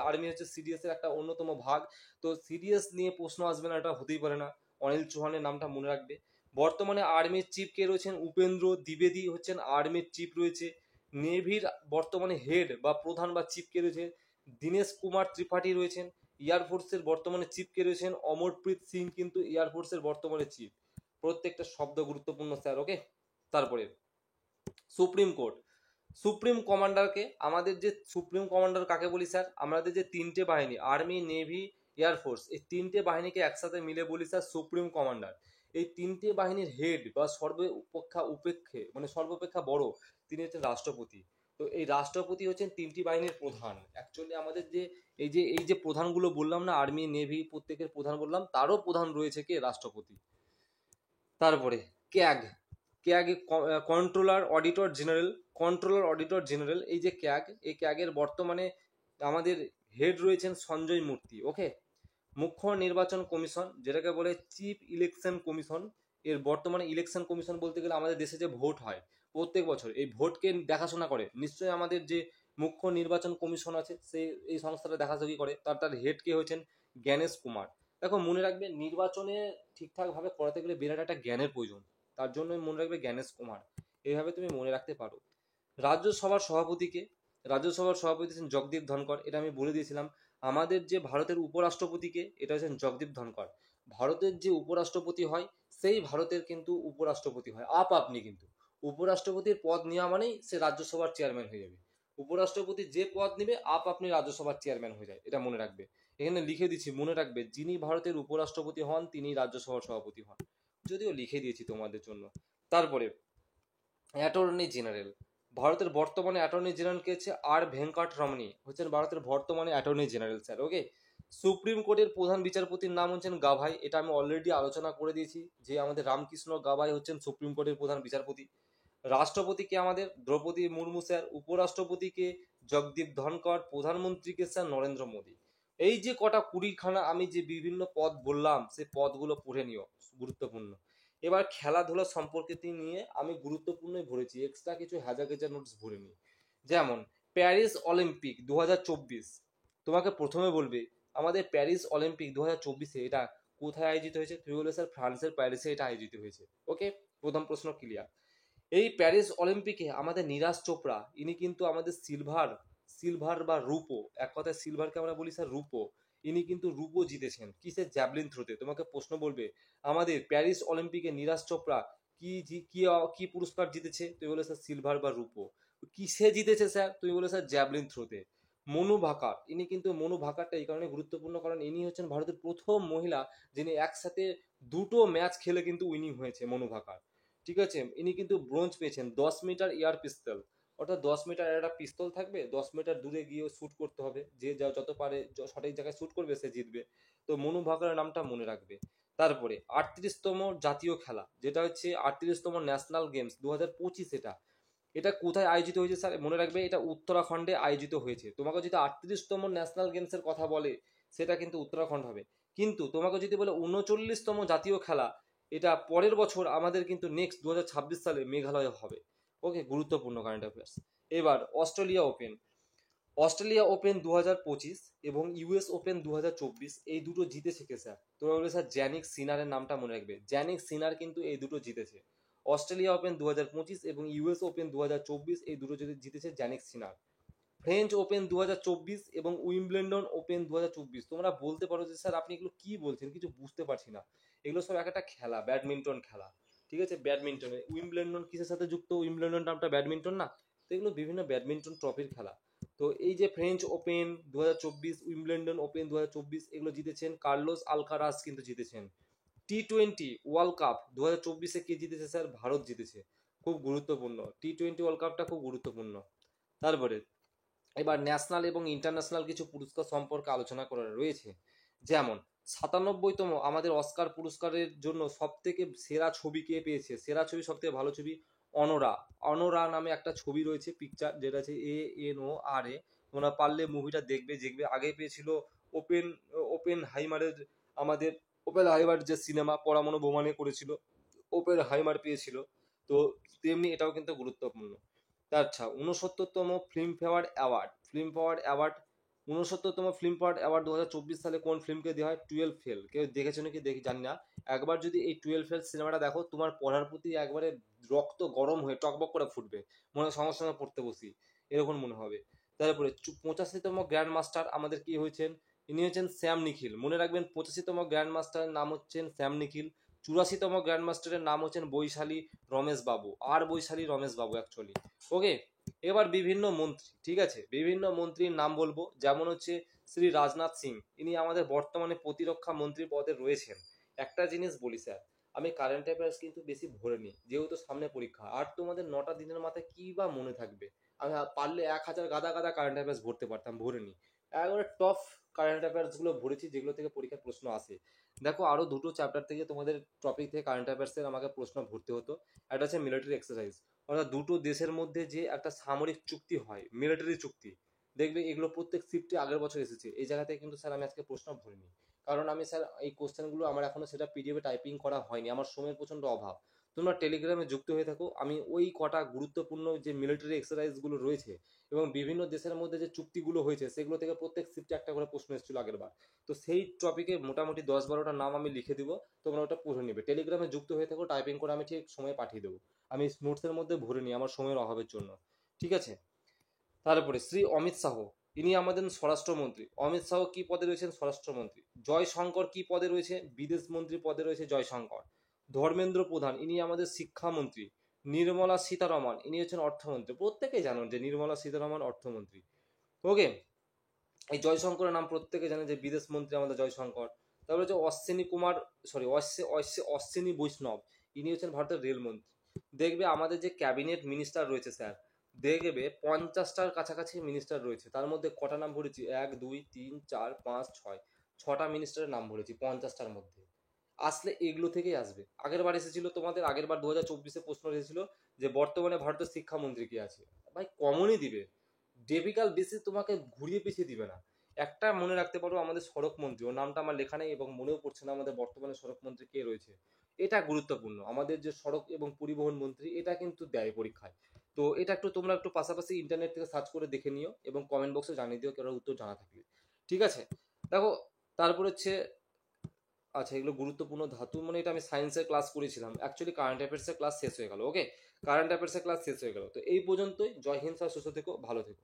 আর্মি হচ্ছে সিডিএস এর একটা অন্যতম ভাগ। তো সিডিএস নিয়ে প্রশ্ন আসবে না এটা হতেই পারে না, অনিল চৌহানের নামটা মনে রাখবে। বর্তমানে আর্মির চিফ কে রয়েছেন? উপেন্দ্র দ্বিবেদী হচ্ছেন আর্মির চিফ রয়েছে। নেভির বর্তমানে হেড বা প্রধান বা চিফ কে রয়েছে? দীনেশ কুমার ত্রিপাঠী রয়েছেন। এয়ারফোর্সের বর্তমানে চিফ কে রয়েছেন? অমরপ্রীত সিং কিন্তু এয়ারফোর্সের বর্তমানে চিফ। প্রত্যেকটা শব্দ গুরুত্বপূর্ণ স্যার। ওকে, তারপরে সুপ্রিম কোর্ট, সুপ্রিম কমান্ডারকে, আমাদের যে সুপ্রিম কমান্ডার কাকে বলি স্যার? আমাদের যে তিনটে বাহিনী, আর্মি, নেভি, এয়ারফোর্স, এই তিনটে বাহিনীকে একসাথে মিলে বলি স্যার সুপ্রিম কমান্ডার। এই তিনটে বাহিনীর হেড বা সর্বাপেক্ষা বড়, তিনি হচ্ছেন রাষ্ট্রপতি। তো এই রাষ্ট্রপতি হচ্ছেন তিনটি বাহিনীর প্রধান। অ্যাকচুয়ালি আমাদের যে এই যে প্রধানগুলো বললাম না, আর্মি, নেভি, প্রত্যেকের প্রধান বললাম, তারও প্রধান রয়েছে কে? রাষ্ট্রপতি। তারপরে ক্যাগ, কন্ট্রোলার অডিটর জেনারেল, এই যে ক্যাগ, এই ক্যাগের বর্তমানে আমাদের হেড রয়েছেন সঞ্জয় মূর্তি। ওকে, মুখ্য নির্বাচন কমিশন, যেটাকে বলে চিফ ইলেকশন কমিশন, এর বর্তমানে ইলেকশন কমিশন বলতে গেলে আমাদের দেশে যে ভোট হয় প্রত্যেক বছর, এই ভোটকে দেখাশোনা করে নিশ্চয়ই আমাদের যে মুখ্য নির্বাচন কমিশন আছে, সে এই সংস্থাটা দেখাশোনা করে, তার হেড কে হয়েছেন জ্ঞানেশ কুমার। দেখো মনে রাখবে, নির্বাচনে ঠিকঠাকভাবে করাতে গেলে বিরাট একটা জ্ঞানের প্রয়োজন, তার জন্য মনে রাখবে জ্ঞানেশ কুমার, এইভাবে তুমি মনে রাখতে পারো। রাজ্যসভার সভাপতিকে, রাজ্যসভার সভাপতি হচ্ছেন জগদীপ ধনকর, এটা আমি বলে দিয়েছিলাম। আমাদের যে ভারতের উপরাষ্ট্রপতিকে, এটা হচ্ছেন জগদীপ ধনকর। ভারতের যে উপরাষ্ট্রপতি হয়, সেই ভারতের কিন্তু উপরাষ্ট্রপতি হয় আপনি কিন্তু উপরাষ্ট্রপতির পদ নেওয়া মানেই সে রাজ্যসভার চেয়ারম্যান হয়ে যাবে। উপরাষ্ট্রপতি যে পদ নেবে আপনি রাজ্যসভার চেয়ারম্যান হয়ে যায়, এটা মনে রাখবে। এখানে লিখে দিচ্ছি, মনে রাখবে, যিনি ভারতের উপরাষ্ট্রপতি হন তিনি রাজ্যসভার সভাপতি হন, যদিও লিখে দিয়েছি তোমাদের জন্য। তারপরে অ্যাটর্নি জেনারেল, ভারতের বর্তমানে অ্যাটর্নি জেনারেল কে হচ্ছে আর ভেঙ্কট রমনি, হচ্ছেন ভারতের বর্তমানে অ্যাটর্নি জেনারেল স্যার। ওকে, সুপ্রিম কোর্টের প্রধান বিচারপতির নাম হচ্ছেন গাভাই, এটা আমি অলরেডি আলোচনা করে দিয়েছি যে আমাদের রামকৃষ্ণ গাভাই হচ্ছেন সুপ্রিম কোর্টের প্রধান বিচারপতি। রাষ্ট্রপতিকে আমাদের দ্রৌপদী মুর্মু স্যার, উপরাষ্ট্রপতিকে জগদীপ ধনকর, প্রধানমন্ত্রীকে স্যার নরেন্দ্র মোদী। এই যে কটা 20খানা আমি যে বিভিন্ন পদ বললাম, সেই পদগুলো পড়ে নিও, গুরুত্বপূর্ণ। এবার খেলাধুলা সম্পর্কিত নিয়ে আমি গুরুত্বপূর্ণই ভরেছি, এক্সট্রা কিছু হ্যাজাগেজা নোটস ভরিনি। যেমন প্যারিস অলিম্পিক 2024, তোমাকে প্রথমে বলবে আমাদের প্যারিস অলিম্পিক 2024-এ এটা কোথায় আয়োজিত হয়েছে? তুমি বলবে স্যার ফ্রান্সের প্যারিসে এটা আয়োজিত হয়েছে। ওকে, প্রথম প্রশ্ন ক্লিয়ার। এই প্যারিস অলিম্পিকে আমাদের নীরাজ চোপড়া ইনি কিন্তু আমাদের সিলভার বা রূপো, এক কথায় সিলভারকে আমরা বলি স্যার রূপো, ইনি কিন্তু রূপো জিতেছেন কিসের? জ্যাভলিন থ্রোতে। তোমাকে প্রশ্ন বলবে আমাদের প্যারিস অলিম্পিকে নীরাজ চোপড়া কি পুরস্কার জিতেছে? তুমি বলে স্যার সিলভার বা রূপো। কিসে জিতেছে স্যার? তুমি বলে স্যার জ্যাভলিন থ্রোতে। মনু ভাকার, ইনি কিন্তু মনু ভাকারটা এই কারণে গুরুত্বপূর্ণ কারণ ইনি হচ্ছেন ভারতের প্রথম মহিলা যিনি একসাথে দুটো ম্যাচ খেলে কিন্তু উইনিং হয়েছে, মনু ভাকার। ঠিক আছে, ইনি কিন্তু ব্রোঞ্জ পেয়েছেন 10 মিটার এয়ার পিস্তল, অর্থাৎ 10 মিটার একটা পিস্তল থাকবে, 10 মিটার দূরে গিয়ে শুট করতে হবে, যে যত পারে সঠিক জায়গায় শুট করবে সে জিতবে। তো মনু ভাকারের নামটা মনে রাখবে। তারপরে 38তম জাতীয় খেলা, যেটা হচ্ছে 38তম ন্যাশনাল গেমস 2025, এটা কোথায় আয়োজিত হয়েছে স্যার? মনে রাখবে এটা উত্তরাখণ্ডে আয়োজিত হয়েছে। তোমাকে যদি 38তম ন্যাশনাল গেমসের কথা বলে সেটা কিন্তু উত্তরাখণ্ড হবে। কিন্তু তোমাকে যদি বলে 39তম জাতীয় খেলা, এটা পরের বছর আমাদের কিন্তু নেক্সট 2026 সালে মেঘালয়ে হবে। ওকে, গুরুত্বপূর্ণ কারেন্ট অ্যাফেয়ার্স। এবার অস্ট্রেলিয়া ওপেন 2025 এবং ইউএস ওপেন 2024 এই দুটো জিতেছে কে স্যার? তোমরা বলবে স্যার জ্যানিক সিনারের নামটা মনে রাখবে। জ্যানিক সিনার কিন্তু এই দুটো জিতেছে। অস্ট্রেলিয়া ওপেন 2025 এবং ইউএস ওপেন 2024 এই দুটো জিতেছে জ্যানিক সিনার। ফ্রেঞ্চ ওপেন 2024 এবং উইম্বলডন ওপেন 2024। তোমরা বলতে পারো যে স্যার আপনি এগুলো কি বলছেন, কিছু বুঝতে পারছি না। এগুলো সব একটা খেলা, ব্যাডমিন্টন খেলা। ঠিক আছে, ব্যাডমিন্টনে উইম্বলডন কিসের সাথে যুক্ত? উইম্বলডন নামটা ব্যাডমিন্টন না? তো এগুলো বিভিন্ন ব্যাডমিন্টন ট্রফির খেলা। তো এই যে ফ্রেঞ্চ ওপেন 2024, উইম্বলডন ওপেন 2024 এগুলো জিতেছেন কার্লোস আলকারাজ কিন্তু জিতেছেন। টি20 ওয়ার্ল্ড কাপ 2024-এ কে জিতেছে স্যার? ভারত জিতেছে। খুব গুরুত্বপূর্ণ, টি20 ওয়ার্ল্ড কাপটা খুব গুরুত্বপূর্ণ। তারপরে এবার ন্যাশনাল এবং ইন্টারন্যাশনাল কিছু পুরস্কার সম্পর্কে আলোচনা করা রয়েছে। যেমন 97তম আমাদের অস্কার পুরস্কারের জন্য সব থেকে সেরা ছবি কে পেয়েছে? সেরা ছবি, সব থেকে ভালো ছবি অনোরা। অনোরা নামে একটা ছবি রয়েছে, পিকচার, যেটা আছে ANORA। তোমরা পারলে মুভিটা দেখবে। আগে পেয়েছিল ওপেন ওপেন হাইমারের, আমাদের ওপেন হাইমার যে সিনেমা পরমাণু বোমা নিয়ে করেছিল, ওপেন হাইমার পেয়েছিল। তো তেমনি এটাও কিন্তু গুরুত্বপূর্ণ। আচ্ছা, 69তম ফিল্মফেয়ার অ্যাওয়ার্ড 2024 সালে কোন ফিল্মকে দেওয়া হয়? 12 ফেল। কেউ দেখেছো নাকি দেখি জানি না। একবার যদি এই 12 ফেল সিনেমাটা দেখো, তোমার পড়ার প্রতি একবারে রক্ত গরম হয়ে টকবক করে ফুটবে, মনে হয় সঙ্গে সঙ্গে পড়তে বসি, এরকম মনে হবে। তারপরে 85তম গ্র্যান্ড মাস্টার আমাদের কি হয়েছেন? ইনি হচ্ছেন স্যাম নিখিল। মনে রাখবেন 85তম গ্র্যান্ড মাস্টারের নাম হচ্ছেন স্যাম নিখিল। 84তম গ্র্যান্ড মাস্টারের নাম হচ্ছেন বৈশালী রমেশ বাবু, আর বৈশালী রমেশ বাবু অ্যাকচুয়ালি। ওকে, এবার বিভিন্ন মন্ত্রী, ঠিক আছে, বিভিন্ন মন্ত্রীর নাম বলবো। যেমন হচ্ছে শ্রী রাজনাথ সিং, ইনি আমাদের বর্তমানে প্রতিরক্ষা মন্ত্রী পদে রয়েছেন। একটা জিনিস বলি স্যার, আমি কারেন্ট অ্যাফেয়ার্স কিন্তু বেশি ভরে নিই, যেহেতু সামনে পরীক্ষা, আর তোমাদের 9টা দিনের মাথায় কি বা মনে থাকবে। আমি পারলে 1000 গাদা গাদা কারেন্ট অ্যাফেয়ার্স ভরতে পারতাম, ভরে নিই। একবারে টপ কারেন্ট অ্যাফেয়ার্স গুলো ভরেছি, যেগুলো থেকে পরীক্ষার প্রশ্ন আসে। দেখো, আরো দুটো চ্যাপ্টার থেকে তোমাদের টপিক থেকে কারেন্ট অ্যাফেয়ার্সের আমাকে প্রশ্ন ভরতে হতো। একটা হচ্ছে মিলিটারি এক্সারসাইজ, অর্থাৎ দুটো দেশের মধ্যে যে একটা সামরিক চুক্তি হয়, মিলিটারি চুক্তি, দেখবে এগুলো প্রত্যেক শিফটে আগের বছর এসেছে। এই জায়গা থেকে কিন্তু স্যার আমি আজকে প্রশ্ন ভরিনি, কারণ আমি স্যার এই কোশ্চেনগুলো আমার এখনো সেটা পিডিএফে টাইপিং করা হয়নি, আমার সময়ের প্রচণ্ড অভাব। তোমরা টেলিগ্রামে যুক্ত হয়ে থাকো, আমি ওই কটা গুরুত্বপূর্ণ যে মিলিটারি এক্সারসাইজগুলো রয়েছে এবং বিভিন্ন দেশের মধ্যে যে চুক্তিগুলো হয়েছে সেগুলো থেকে প্রত্যেক শিফটে একটা করে প্রশ্ন এসেছিল আগের বার। তো সেই টপিকে মোটামুটি 10-12টা নাম আমি লিখে দিব, তোমরা ওটা পড়ে নেবে। টেলিগ্রামে যুক্ত হয়ে থাকো, টাইপিং করে আমি ঠিক সময় পাঠিয়ে দেবো। আমি নোটসের মধ্যে ভরে নিই আমার সময়ের অভাবের জন্য, ঠিক আছে। তারপরে শ্রী অমিত শাহ, ইনি আমাদের স্বরাষ্ট্রমন্ত্রী। অমিত শাহ কি পদে রয়েছেন? স্বরাষ্ট্রমন্ত্রী। জয়শঙ্কর কি পদে রয়েছে? বিদেশ মন্ত্রী পদে রয়েছে জয়শঙ্কর। ধর্মেন্দ্র প্রধান, ইনি আমাদের শিক্ষামন্ত্রী। নির্মলা সীতারমন, ইনি হচ্ছেন অর্থমন্ত্রী। প্রত্যেকেই জানেন যে নির্মলা সীতারমন অর্থমন্ত্রী। ওকে, এই জয়শঙ্করের নাম প্রত্যেকে জানে যে বিদেশ মন্ত্রী আমাদের জয়শঙ্কর। তারপরে হচ্ছে অশ্বিনী বৈষ্ণব, ইনি হচ্ছেন ভারতের রেলমন্ত্রী। দেখবে আমাদের যে ক্যাবিনেট মিনিস্টার রয়েছে স্যার, দেখবে 50টার কাছাকাছি মিনিস্টার রয়েছে। তার মধ্যে কটা নাম ভরেছি? 1 2 3 4 5 6, 6টা মিনিস্টারের নাম ভরেছি 50টার মধ্যে। আসলে এগুলো থেকেই আসবে। আগের বার এসেছিল তোমাদের, আগের বার 2024-এ প্রশ্ন এসেছিল যে বর্তমানে ভারতের শিক্ষামন্ত্রী কি আছে। ভাই কমনই দিবে, ডেবিকাল বেসিস তোমাকে ঘুরিয়ে পিছিয়ে দিবে না। একটা মনে রাখতে পারো, আমাদের সড়ক মন্ত্রী, ওর নামটা আমার লেখা নেই এবং মনেও পড়ছে না আমাদের বর্তমানে সড়ক মন্ত্রী কে রয়েছে। এটা গুরুত্বপূর্ণ, আমাদের যে সড়ক এবং পরিবহন মন্ত্রী, এটা কিন্তু দেয় পরীক্ষায়। তো এটা একটু তোমরা একটু পাশাপাশি ইন্টারনেট থেকে সার্চ করে দেখে নিও এবং কমেন্ট বক্সে জানিয়ে দিও কেউ উত্তর জানা থাকলে, ঠিক আছে। দেখো, তারপর হচ্ছে আচ্ছা, এগুলো গুরুত্বপূর্ণ ধাতু মানে এটা আমি সায়েন্সের ক্লাস করেছিলাম, অ্যাকচুয়ালি কারেন্ট অ্যাফেয়ার্সের ক্লাস শেষ হয়ে গেল। ওকে, কারেন্ট অ্যাফেয়ার্সের ক্লাস শেষ হয়ে গেল, তো এই পর্যন্তই। জয় হিন্দ স্যার, সুস্থ থেকো, ভালো থেকো।